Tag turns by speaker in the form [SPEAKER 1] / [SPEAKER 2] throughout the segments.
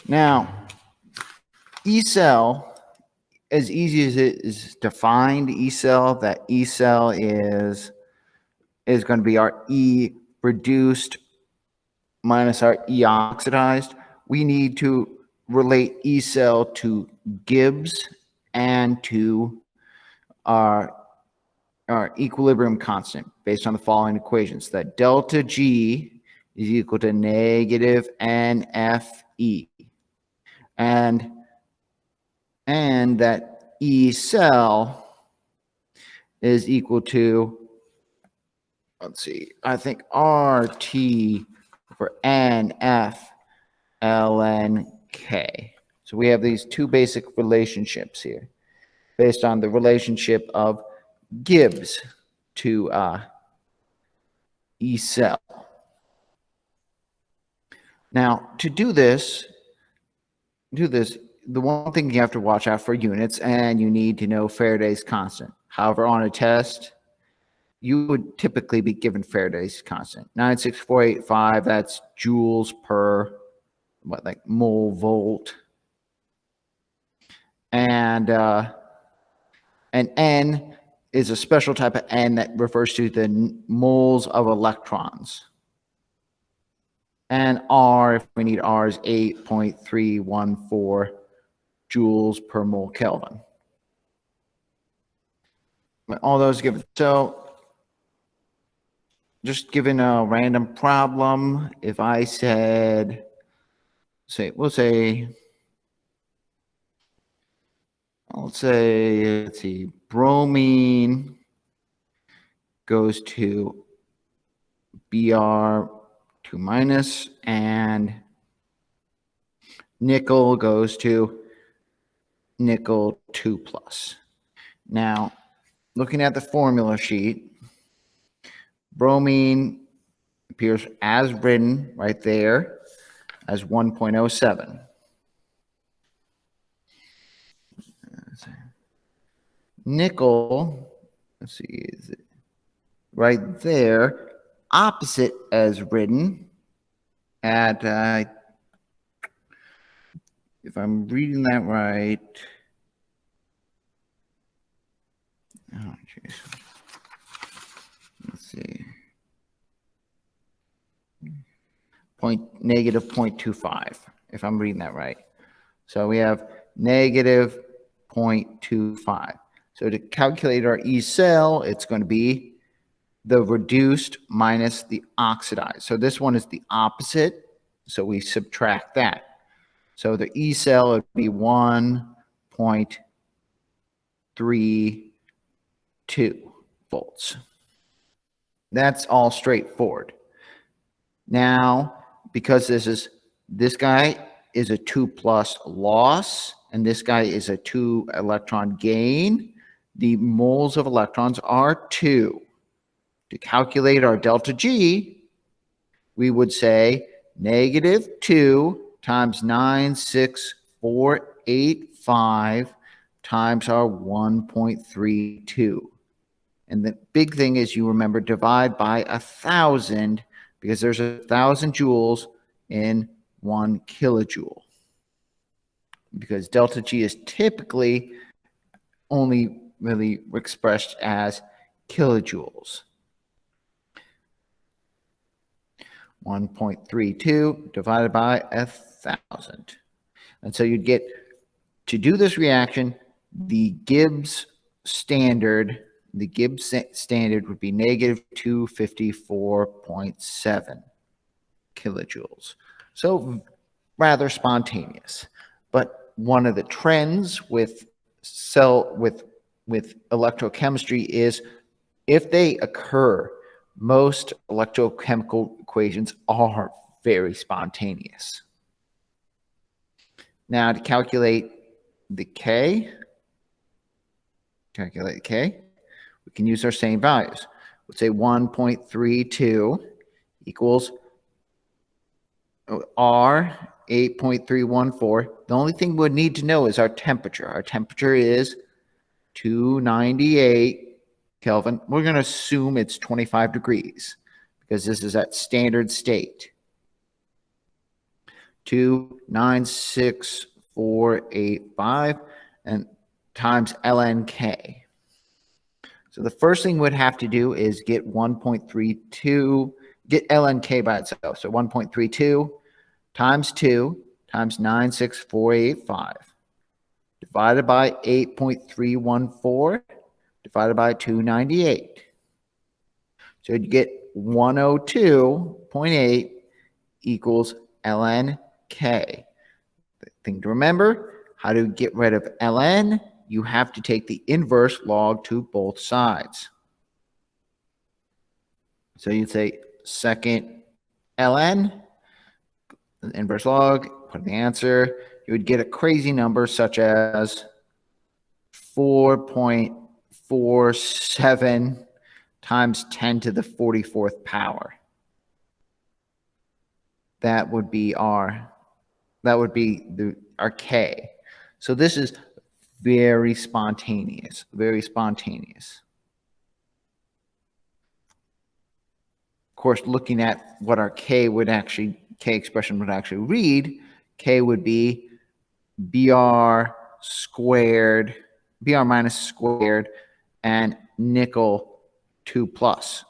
[SPEAKER 1] Now, E cell, as easy as it is to find E cell, that E cell is going to be our E reduced minus our E oxidized. We need to relate E cell to Gibbs and to our equilibrium constant based on the following equations. That delta G is equal to negative NFE. And that E cell is equal to, let's see, I think RT for NF ln K. So we have these two basic relationships here based on the relationship of Gibbs to E cell. Now, to do this, the one thing you have to watch out for units, and you need to know Faraday's constant. However, on a test, you would typically be given Faraday's constant. 96485, that's joules per, mole volt. And N is a special type of N that refers to the moles of electrons. And R, if we need R, is 8.314 joules per mole Kelvin. All those given. So just given a random problem, if I said, let's say, let's see, bromine goes to Br2 minus, and nickel goes to nickel 2 plus. Now, looking at the formula sheet, bromine appears as written right there as 1.07. Nickel, let's see, is it right there, opposite as written at, if I'm reading that right, oh, geez. Let's see, negative 0.25, if I'm reading that right. So we have negative 0.25. So to calculate our E cell, it's going to be the reduced minus the oxidized. So this one is the opposite, so we subtract that. So the E cell would be 1.32 volts. That's all straightforward. Now, because this guy is a 2 plus loss, and this guy is a 2 electron gain, the moles of electrons are 2. To calculate our delta G, we would say negative 2 times 96485 times our 1.32. And the big thing is, you remember, divide by 1,000, because there's 1,000 joules in 1 kilojoule. Because delta G is typically only really expressed as kilojoules. 1.32 divided by 1,000. And so you'd get, to do this reaction, the Gibbs standard would be negative 254.7 kilojoules. So rather spontaneous. But one of the trends with electrochemistry is, if they occur, most electrochemical equations are very spontaneous. Now, to calculate the K, we can use our same values. Let's say 1.32 equals R 8.314. The only thing we would need to know is our temperature. Our temperature is 298 Kelvin. We're going to assume it's 25 degrees because this is at standard state. 296,485 and times ln k. So the first thing we'd have to do is get 1.32, get ln k by itself. So 1.32 times 2 times 96485 divided by 8.314 divided by 298. So you'd get 102.8 equals ln k. The thing to remember, how to get rid of ln, you have to take the inverse log to both sides. So you'd say second ln, the inverse log, put in the answer. You would get a crazy number such as 4.47 times 10 to the 44th power. That would be our K. So this is very spontaneous, very spontaneous. Of course, looking at what our K expression would actually read, K would be BR minus squared, and nickel 2 plus.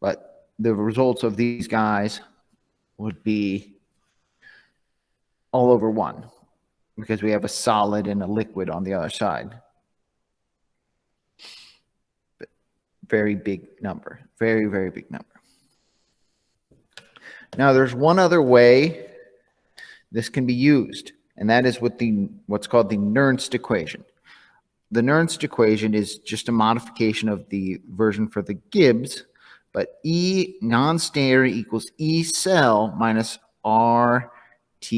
[SPEAKER 1] But the results of these guys would be all over 1 because we have a solid and a liquid on the other side. But very big number, very, very big number. Now, there's one other way this can be used, and that is with what's called the Nernst equation. The Nernst equation is just a modification of the version for the Gibbs, but E non-standard equals E cell minus RT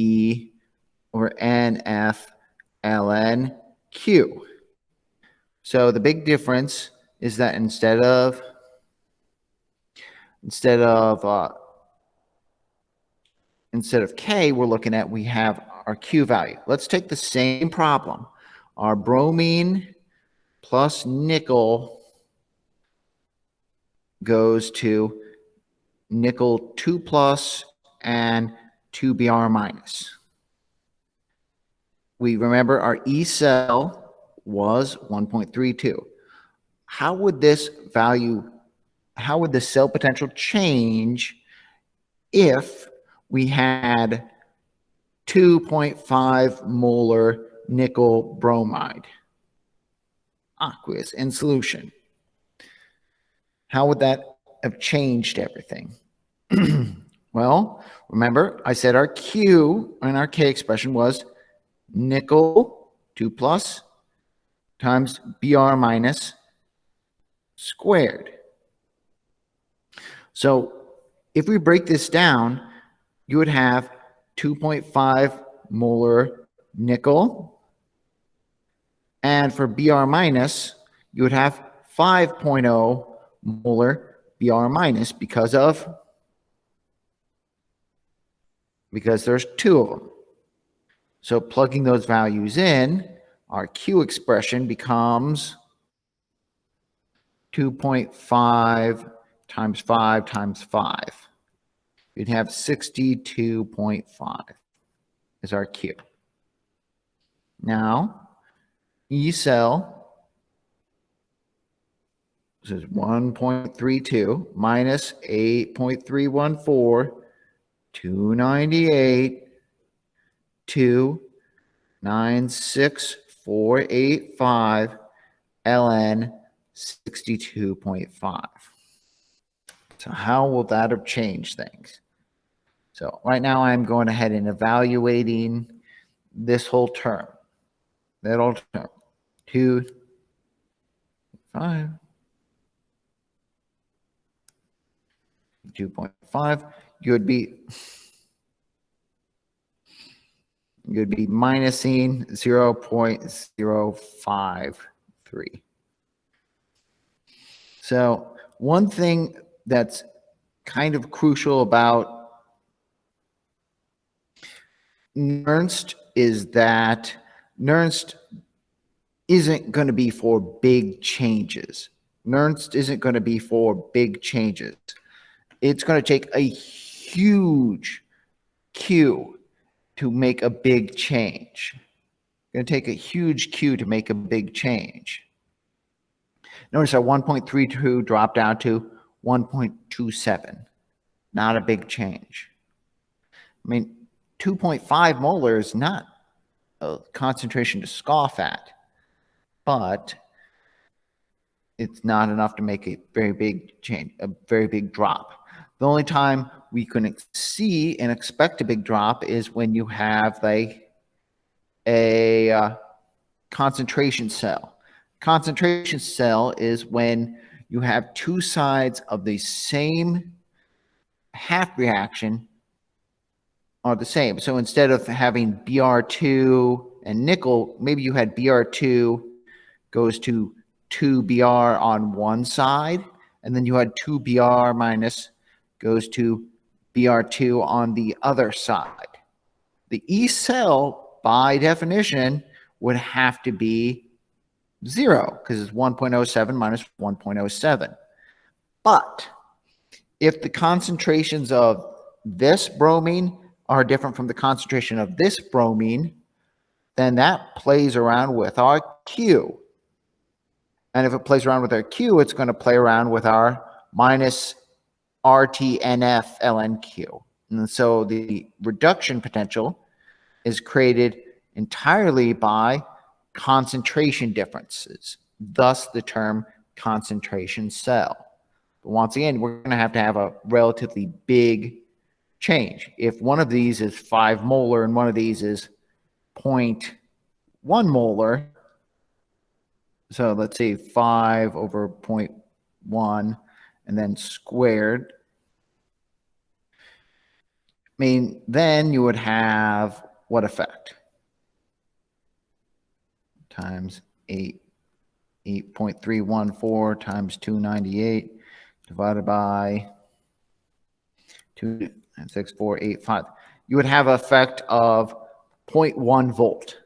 [SPEAKER 1] over NF ln Q. So the big difference is that instead of K, we're looking at, we have our Q value. Let's take the same problem. Our bromine plus nickel goes to nickel 2 plus and 2 Br minus. We remember our E cell was 1.32. How would the cell potential change if we had 2.5 molar nickel bromide aqueous in solution? How would that have changed everything? Well, remember, I said our Q and our K expression was nickel 2 plus times Br minus squared. So if we break this down, you would have 2.5 molar nickel, and for Br minus, you would have 5.0 molar Br minus because there's 2 of them. So plugging those values in, our Q expression becomes 2.5 times 5 times 5. You'd have 62.5 is our Q. Now, E cell, this is 1.32 minus 8.314, 298, 96485 ln 62.5. So how will that have changed things? So right now I'm going ahead and evaluating this whole term. That whole term. 2, 5, 2.5. You'd be minusing 0.053. So one thing that's kind of crucial about Nernst is that Nernst isn't going to be for big changes. Nernst isn't going to be for big changes. It's going to take a huge Q to make a big change. Going to take a huge Q to make a big change. Notice our 1.32 dropped down to 1.27. Not a big change. I mean, 2.5 molar is not a concentration to scoff at, but it's not enough to make a very big change, a very big drop. The only time we can see and expect a big drop is when you have like a concentration cell. Concentration cell is when you have two sides of the same half reaction are the same. So instead of having Br2 and nickel, maybe you had Br2 goes to 2Br on one side, and then you had 2Br minus goes to Br2 on the other side. The E cell, by definition, would have to be 0 because it's 1.07 minus 1.07. But if the concentrations of this bromine are different from the concentration of this bromine, then that plays around with our Q. And if it plays around with our Q, it's going to play around with our minus RTNF LNQ. And so the reduction potential is created entirely by concentration differences, thus the term concentration cell. But once again, we're going to have a relatively big change. If one of these is 5 molar and one of these is 0.1 molar, so let's say 5 over 0.1 and then squared, I mean, then you would have what effect? Times 8.314 times 298 divided by 2.6485. You would have an effect of 0.1 volt.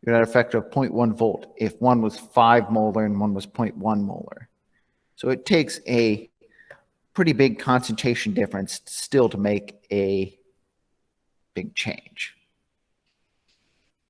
[SPEAKER 1] You would have an effect of 0.1 volt if one was 5 molar and one was 0.1 molar. So it takes a pretty big concentration difference still to make a big change.